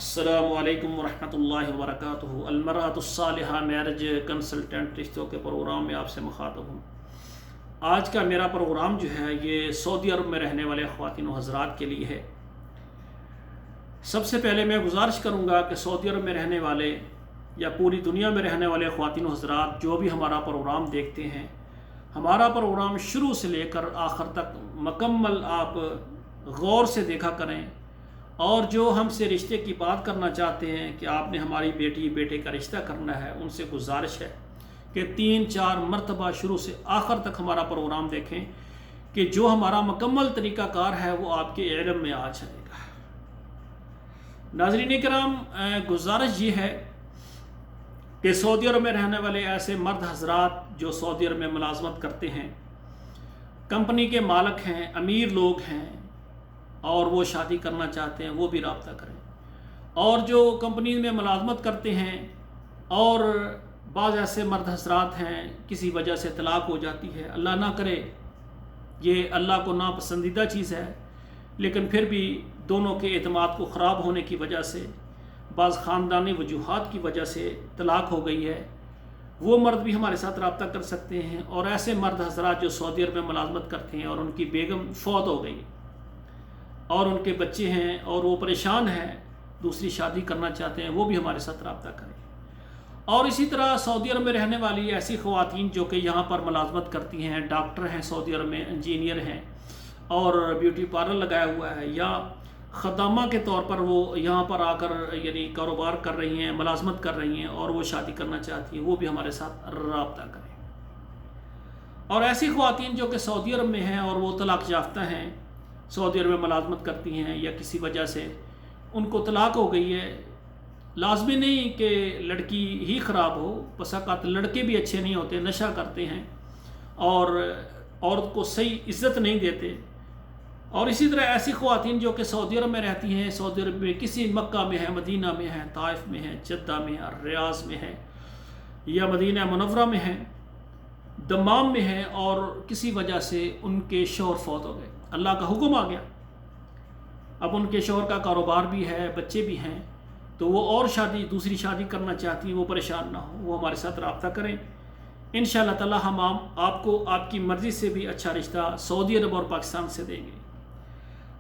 السلام علیکم ورحمۃ اللہ وبرکاتہ۔ المرأۃ الصالحہ میرج کنسلٹنٹ رشتوں کے پروگرام میں آپ سے مخاطب ہوں۔ آج کا میرا پروگرام جو ہے یہ سعودی عرب میں رہنے والے خواتین و حضرات کے لیے ہے۔ سب سے پہلے میں گزارش کروں گا کہ سعودی عرب میں رہنے والے یا پوری دنیا میں رہنے والے خواتین و حضرات جو بھی ہمارا پروگرام دیکھتے ہیں، ہمارا پروگرام شروع سے لے کر آخر تک مکمل آپ غور سے دیکھا کریں، اور جو ہم سے رشتے کی بات کرنا چاہتے ہیں کہ آپ نے ہماری بیٹی بیٹے کا رشتہ کرنا ہے، ان سے گزارش ہے کہ 3-4 مرتبہ شروع سے آخر تک ہمارا پروگرام دیکھیں کہ جو ہمارا مکمل طریقہ کار ہے وہ آپ کے علم میں آ جائے گا۔ ناظرین کرام، گزارش یہ ہے کہ سعودی عرب میں رہنے والے ایسے مرد حضرات جو سعودی عرب میں ملازمت کرتے ہیں، کمپنی کے مالک ہیں، امیر لوگ ہیں اور وہ شادی کرنا چاہتے ہیں، وہ بھی رابطہ کریں۔ اور جو کمپنی میں ملازمت کرتے ہیں اور بعض ایسے مرد حضرات ہیں کسی وجہ سے طلاق ہو جاتی ہے، اللہ نہ کرے، یہ اللہ کو ناپسندیدہ چیز ہے، لیکن پھر بھی دونوں کے اعتماد کو خراب ہونے کی وجہ سے، بعض خاندانی وجوہات کی وجہ سے طلاق ہو گئی ہے، وہ مرد بھی ہمارے ساتھ رابطہ کر سکتے ہیں۔ اور ایسے مرد حضرات جو سعودی عرب میں ملازمت کرتے ہیں اور ان کی بیگم فوت ہو گئی اور ان کے بچے ہیں اور وہ پریشان ہیں، دوسری شادی کرنا چاہتے ہیں، وہ بھی ہمارے ساتھ رابطہ کریں۔ اور اسی طرح سعودی عرب میں رہنے والی ایسی خواتین جو کہ یہاں پر ملازمت کرتی ہیں، ڈاکٹر ہیں سعودی عرب میں، انجینئر ہیں اور بیوٹی پارلر لگایا ہوا ہے، یا خدامہ کے طور پر وہ یہاں پر آ کر یعنی کاروبار کر رہی ہیں، ملازمت کر رہی ہیں اور وہ شادی کرنا چاہتی ہیں، وہ بھی ہمارے ساتھ رابطہ کریں۔ اور ایسی خواتین جو کہ سعودی عرب میں ہیں اور وہ طلاق یافتہ ہیں، سعودی عرب میں ملازمت کرتی ہیں یا کسی وجہ سے ان کو طلاق ہو گئی ہے، لازمی نہیں کہ لڑکی ہی خراب ہو، بسا اوقات لڑکے بھی اچھے نہیں ہوتے، نشہ کرتے ہیں اور عورت کو صحیح عزت نہیں دیتے۔ اور اسی طرح ایسی خواتین جو کہ سعودی عرب میں رہتی ہیں، سعودی عرب میں کسی مکہ میں ہے، مدینہ میں ہے، طائف میں ہے، جدہ میں ہے، ریاض میں ہے یا مدینہ منورہ میں ہے، دمام میں ہے، اور کسی وجہ سے ان کے شوہر فوت ہو گئے، اللہ کا حکم آ گیا، اب ان کے شوہر کا کاروبار بھی ہے، بچے بھی ہیں، تو وہ اور دوسری شادی کرنا چاہتی ہیں، وہ پریشان نہ ہو، وہ ہمارے ساتھ رابطہ کریں۔ انشاءاللہ تعالی ہم آپ کو آپ کی مرضی سے بھی اچھا رشتہ سعودی عرب اور پاکستان سے دیں گے۔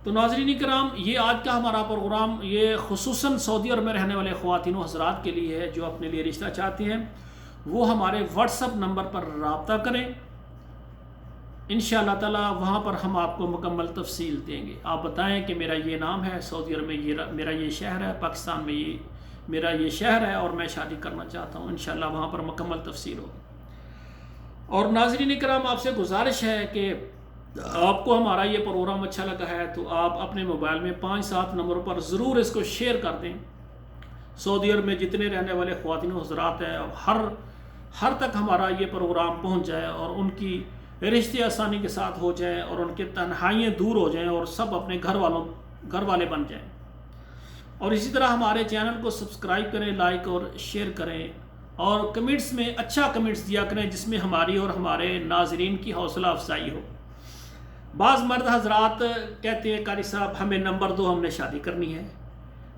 تو ناظرین کرام، یہ آج کا ہمارا پروگرام یہ خصوصاً سعودی عرب میں رہنے والے خواتین و حضرات کے لیے ہے جو اپنے لیے رشتہ چاہتے ہیں، وہ ہمارے واٹس ایپ نمبر پر رابطہ کریں۔ انشاءاللہ تعالی وہاں پر ہم آپ کو مکمل تفصیل دیں گے۔ آپ بتائیں کہ میرا یہ نام ہے، سعودی عرب میں میرا یہ شہر ہے، پاکستان میں میرا یہ شہر ہے اور میں شادی کرنا چاہتا ہوں، انشاءاللہ وہاں پر مکمل تفصیل ہوگی۔ اور ناظرین کرام، آپ سے گزارش ہے کہ آپ کو ہمارا یہ پروگرام اچھا لگا ہے تو آپ اپنے موبائل میں 5-7 نمبروں پر ضرور اس کو شیئر کر دیں۔ سعودی عرب میں جتنے رہنے والے خواتین و حضرات ہیں، ہر تک ہمارا یہ پروگرام پہنچ جائے اور ان کی رشتے آسانی کے ساتھ ہو جائیں اور ان کے تنہائیاں دور ہو جائیں اور سب اپنے گھر والے بن جائیں۔ اور اسی طرح ہمارے چینل کو سبسکرائب کریں، لائک اور شیئر کریں، اور کمنٹس میں اچھا کمنٹس دیا کریں جس میں ہماری اور ہمارے ناظرین کی حوصلہ افزائی ہو۔ بعض مرد حضرات کہتے ہیں قاری صاحب ہمیں نمبر دو، ہم نے شادی کرنی ہے۔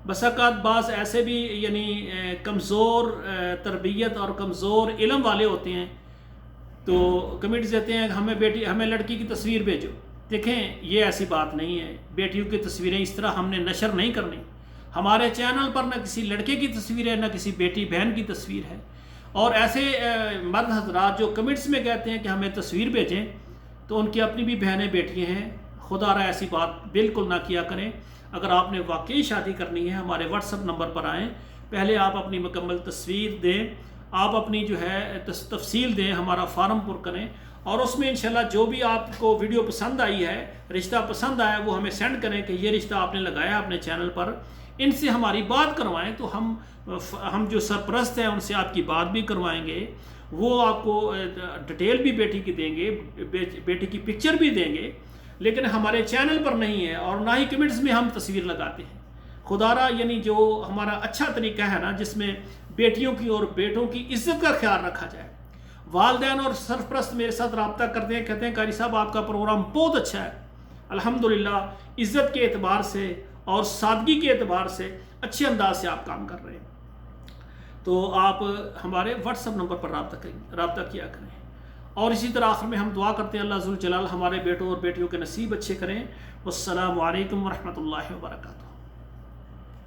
بس اوقات بعض ایسے بھی یعنی کمزور تربیت اور کمزور علم والے ہوتے ہیں تو کمنٹس دیتے ہیں ہمیں لڑکی کی تصویر بھیجو۔ دیکھیں، یہ ایسی بات نہیں ہے، بیٹیوں کی تصویریں اس طرح ہم نے نشر نہیں کرنی۔ ہمارے چینل پر نہ کسی لڑکے کی تصویر ہے، نہ کسی بیٹی بہن کی تصویر ہے۔ اور ایسے مرد حضرات جو کمنٹس میں کہتے ہیں کہ ہمیں تصویر بھیجیں، تو ان کی اپنی بھی بہنیں بیٹیاں ہیں، خدا را ایسی بات بالکل نہ کیا کریں۔ اگر آپ نے واقعی شادی کرنی ہے، ہمارے واٹس ایپ نمبر پر آئیں، پہلے آپ اپنی مکمل تصویر دیں، آپ اپنی جو ہے تفصیل دیں، ہمارا فارم پر کریں، اور اس میں انشاءاللہ جو بھی آپ کو ویڈیو پسند آئی ہے، رشتہ پسند آیا، وہ ہمیں سینڈ کریں کہ یہ رشتہ آپ نے لگایا اپنے چینل پر، ان سے ہماری بات کروائیں، تو ہم جو سرپرست ہیں ان سے آپ کی بات بھی کروائیں گے، وہ آپ کو ڈیٹیل بھی بیٹی کی دیں گے، بیٹی کی پکچر بھی دیں گے، لیکن ہمارے چینل پر نہیں ہے اور نہ ہی کمنٹس میں ہم تصویر لگاتے ہیں۔ خدارا یعنی جو ہمارا اچھا طریقہ ہے نا، جس میں بیٹیوں کی اور بیٹوں کی عزت کا خیال رکھا جائے۔ والدین اور سرپرست میرے ساتھ رابطہ کرتے ہیں، کہتے ہیں قاری صاحب آپ کا پروگرام بہت اچھا ہے، الحمدللہ عزت کے اعتبار سے اور سادگی کے اعتبار سے اچھے انداز سے آپ کام کر رہے ہیں، تو آپ ہمارے واٹس ایپ نمبر پر رابطہ کیا کریں۔ اور اسی طرح آخر میں ہم دعا کرتے ہیں اللہ ذوالجلال ہمارے بیٹوں اور بیٹیوں کے نصیب اچھے کریں۔ والسلام علیکم ورحمۃ اللہ وبرکاتہ۔